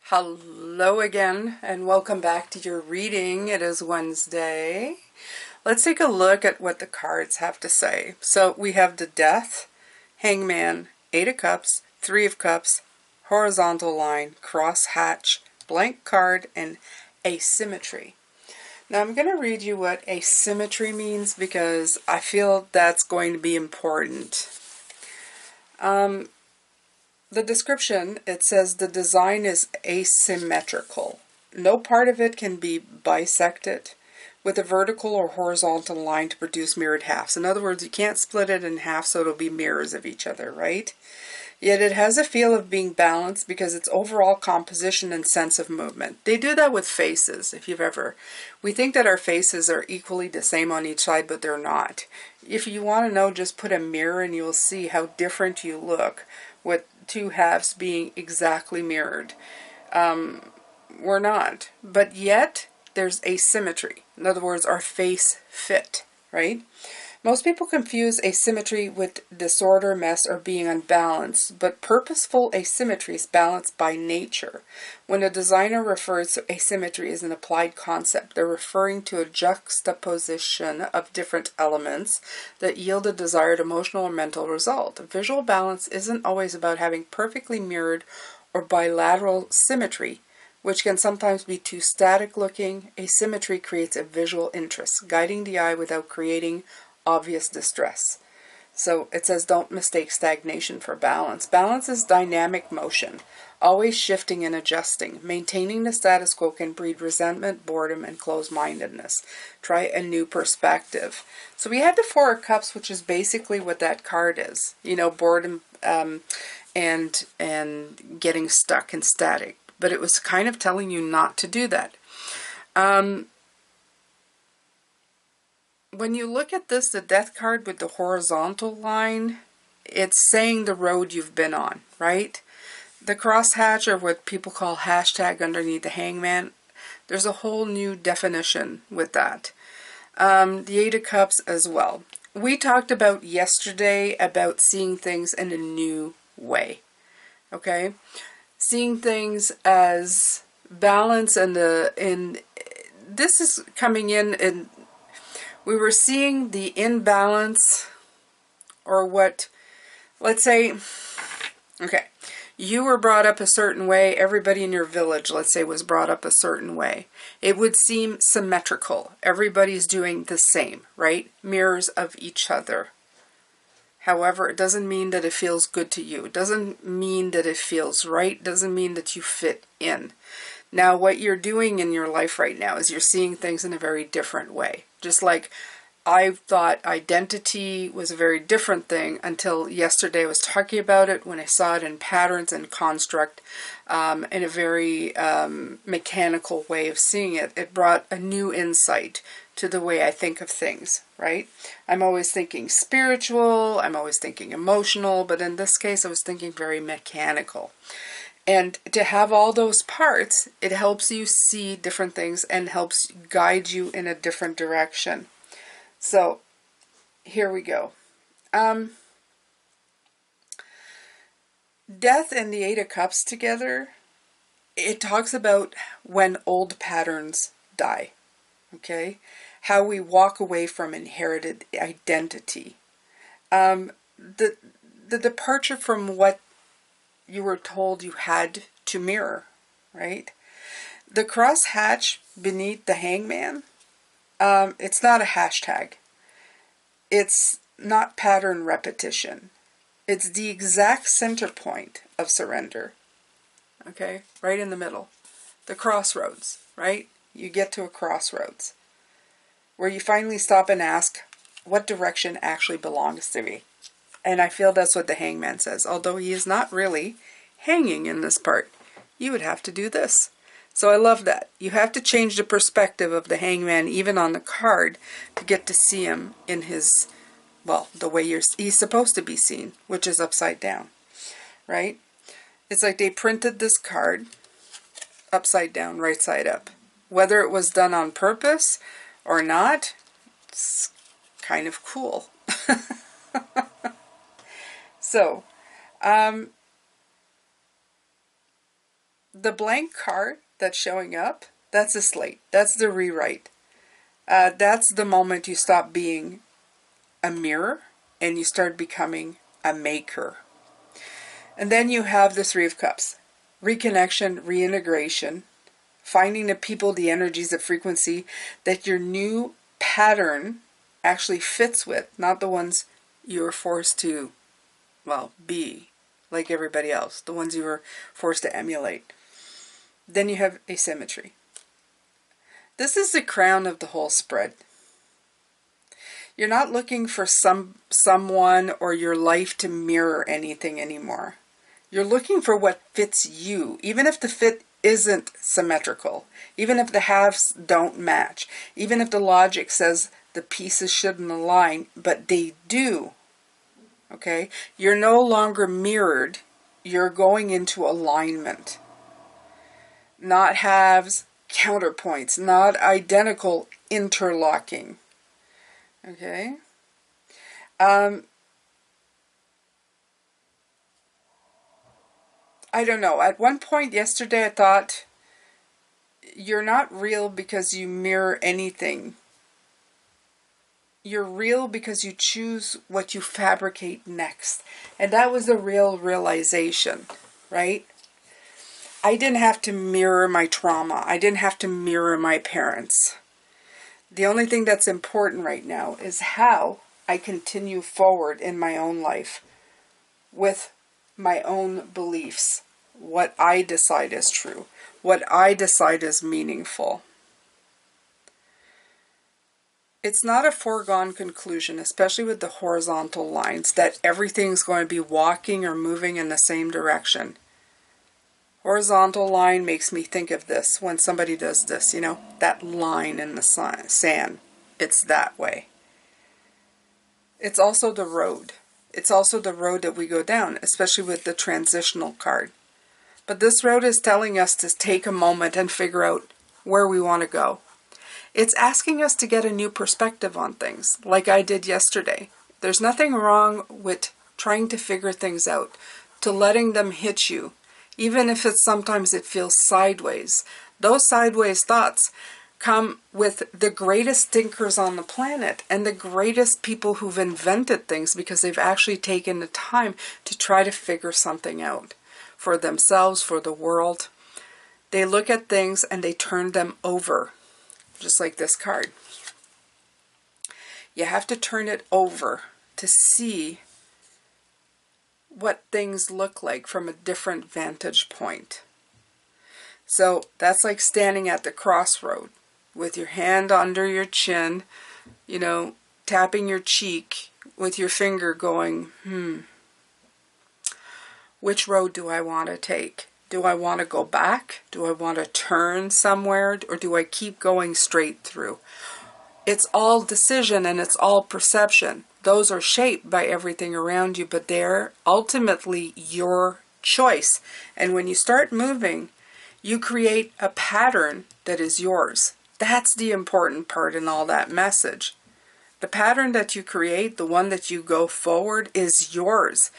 Hello again, and welcome back to your reading. It is Wednesday. Let's take a look at what the cards have to say. So we have the Death, Hangman, Eight of Cups, Three of Cups, Horizontal Line, Cross Hatch, Blank Card, and Asymmetry. Now I'm going to read you what asymmetry means because I feel that's going to be important. The description, it says the design is asymmetrical. No part of it can be bisected with a vertical or horizontal line to produce mirrored halves. In other words, you can't split it in half so it'll be mirrors of each other, right? Yet it has a feel of being balanced because its overall composition and sense of movement. They do that with faces, if you've ever. We think that our faces are equally the same on each side, but they're not. If you want to know, just put a mirror and you'll see how different you look with two halves being exactly mirrored. We're not. But yet, there's asymmetry. In other words, our face fit, right? Most people confuse asymmetry with disorder, mess, or being unbalanced, but purposeful asymmetry is balanced by nature. When a designer refers to asymmetry as an applied concept, they're referring to a juxtaposition of different elements that yield a desired emotional or mental result. Visual balance isn't always about having perfectly mirrored or bilateral symmetry, which can sometimes be too static looking. Asymmetry creates a visual interest, guiding the eye without creating obvious distress. So it says don't mistake stagnation for balance. Balance is dynamic motion, always shifting and adjusting. Maintaining the status quo can breed resentment, boredom, and closed-mindedness. Try a new perspective. So we had the Four of Cups, which is basically what that card is. You know, boredom and getting stuck and static. But it was kind of telling you not to do that. When you look at this, the Death card with the horizontal line, it's saying the road you've been on, right? The crosshatch, or what people call hashtag underneath the Hangman, there's a whole new definition with that. The Eight of Cups as well. We talked about yesterday about seeing things in a new way, okay? Seeing things as balance, and this is coming in. We were seeing the imbalance, or what, let's say, okay, you were brought up a certain way, everybody in your village, let's say, was brought up a certain way. It would seem symmetrical. Everybody's doing the same, right? Mirrors of each other. However, it doesn't mean that it feels good to you. It doesn't mean that it feels right. It doesn't mean that you fit in. Now, what you're doing in your life right now is you're seeing things in a very different way. Just like I thought identity was a very different thing until yesterday I was talking about it when I saw it in patterns and construct in a very mechanical way of seeing it. It brought a new insight to the way I think of things, right? I'm always thinking spiritual, I'm always thinking emotional, but in this case I was thinking very mechanical. And to have all those parts, it helps you see different things and helps guide you in a different direction. So, here we go. Death and the Eight of Cups together, it talks about when old patterns die, okay? How we walk away from inherited identity. The departure from what you were told you had to mirror, right? The crosshatch beneath the Hangman, it's not a hashtag. It's not pattern repetition. It's the exact center point of surrender, okay? Right in the middle. The crossroads, right? You get to a crossroads where you finally stop and ask what direction actually belongs to me. And I feel that's what the Hangman says. Although he is not really hanging in this part. You would have to do this. So I love that. You have to change the perspective of the Hangman even on the card to get to see him in his, well, the way he's supposed to be seen, which is upside down, right? It's like they printed this card upside down, right side up. Whether it was done on purpose or not, it's kind of cool. So, The blank card that's showing up, that's a slate. That's the rewrite. That's the moment you stop being a mirror and you start becoming a maker. And then you have the Three of Cups. Reconnection, reintegration, finding the people, the energies, the frequency that your new pattern actually fits with, not the ones you're forced to, well, be like everybody else, the ones you were forced to emulate. Then you have asymmetry. This is the crown of the whole spread. You're not looking for someone or your life to mirror anything anymore. You're looking for what fits you, even if the fit isn't symmetrical, even if the halves don't match, even if the logic says the pieces shouldn't align, but they do. Okay? You're no longer mirrored. You're going into alignment. Not halves, counterpoints, not identical, interlocking. Okay? I don't know. At one point yesterday I thought, you're not real because you mirror anything. You're real because you choose what you fabricate next. And that was a real realization, right? I didn't have to mirror my trauma. I didn't have to mirror my parents. The only thing that's important right now is how I continue forward in my own life with my own beliefs, what I decide is true, what I decide is meaningful. It's not a foregone conclusion, especially with the horizontal lines, that everything's going to be walking or moving in the same direction. Horizontal line makes me think of this when somebody does this, you know, that line in the sand. It's that way. It's also the road. It's also the road that we go down, especially with the transitional card. But this road is telling us to take a moment and figure out where we want to go. It's asking us to get a new perspective on things, like I did yesterday. There's nothing wrong with trying to figure things out, to letting them hit you, even if sometimes it feels sideways. Those sideways thoughts come with the greatest thinkers on the planet and the greatest people who've invented things because they've actually taken the time to try to figure something out for themselves, for the world. They look at things and they turn them over. Just like this card. You have to turn it over to see what things look like from a different vantage point. So that's like standing at the crossroad with your hand under your chin, you know, tapping your cheek with your finger going, which road do I want to take? Do I want to go back? Do I want to turn somewhere? Or do I keep going straight through? It's all decision and it's all perception. Those are shaped by everything around you, but they're ultimately your choice. And when you start moving, you create a pattern that is yours. That's the important part in all that message. The pattern that you create, the one that you go forward, is yours.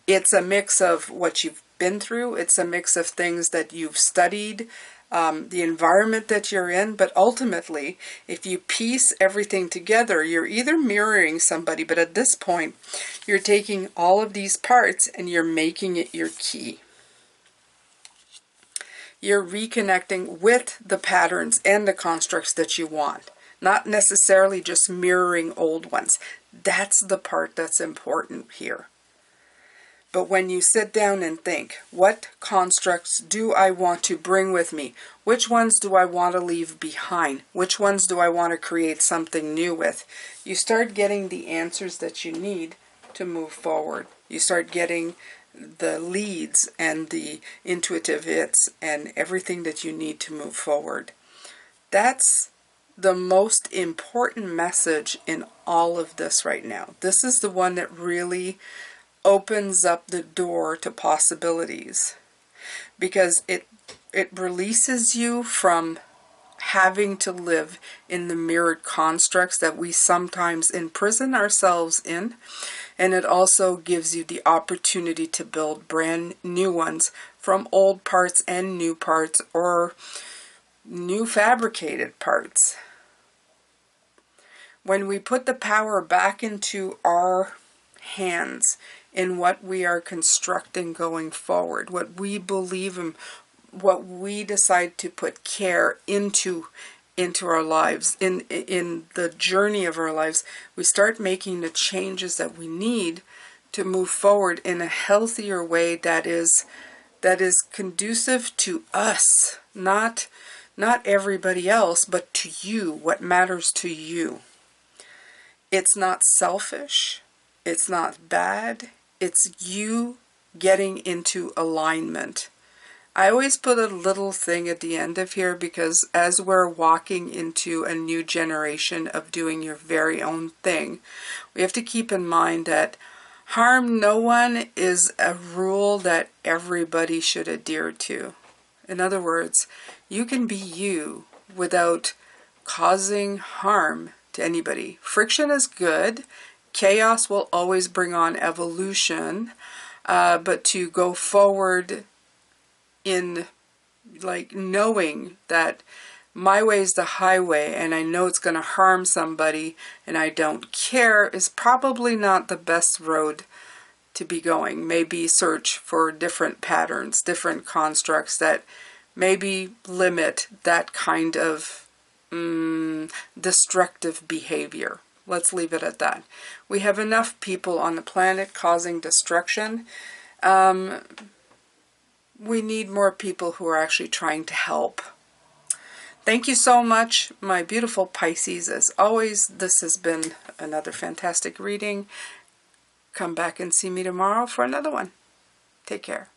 It's a mix of what you've been through. It's a mix of things that you've studied, the environment that you're in. But ultimately, if you piece everything together, you're either mirroring somebody, but at this point, you're taking all of these parts and you're making it your key. You're reconnecting with the patterns and the constructs that you want, not necessarily just mirroring old ones. That's the part that's important here. But when you sit down and think, what constructs do I want to bring with me? Which ones do I want to leave behind? Which ones do I want to create something new with? You start getting the answers that you need to move forward. You start getting the leads and the intuitive hits and everything that you need to move forward. That's the most important message in all of this right now. This is the one that really opens up the door to possibilities, because it releases you from having to live in the mirrored constructs that we sometimes imprison ourselves in, and it also gives you the opportunity to build brand new ones from old parts and new parts, or new fabricated parts. When we put the power back into our hands in what we are constructing going forward, what we believe in, what we decide to put care into our lives, in the journey of our lives, we start making the changes that we need to move forward in a healthier way that is conducive to us, not everybody else, but to you, what matters to you. It's not selfish, it's not bad, it's you getting into alignment. I always put a little thing at the end of here, because as we're walking into a new generation of doing your very own thing, we have to keep in mind that harm no one is a rule that everybody should adhere to. In other words, you can be you without causing harm to anybody. Friction is good. Chaos will always bring on evolution, but to go forward in like knowing that my way is the highway and I know it's going to harm somebody and I don't care is probably not the best road to be going. Maybe search for different patterns, different constructs that maybe limit that kind of destructive behavior. Let's leave it at that. We have enough people on the planet causing destruction. We need more people who are actually trying to help. Thank you so much, my beautiful Pisces. As always, this has been another fantastic reading. Come back and see me tomorrow for another one. Take care.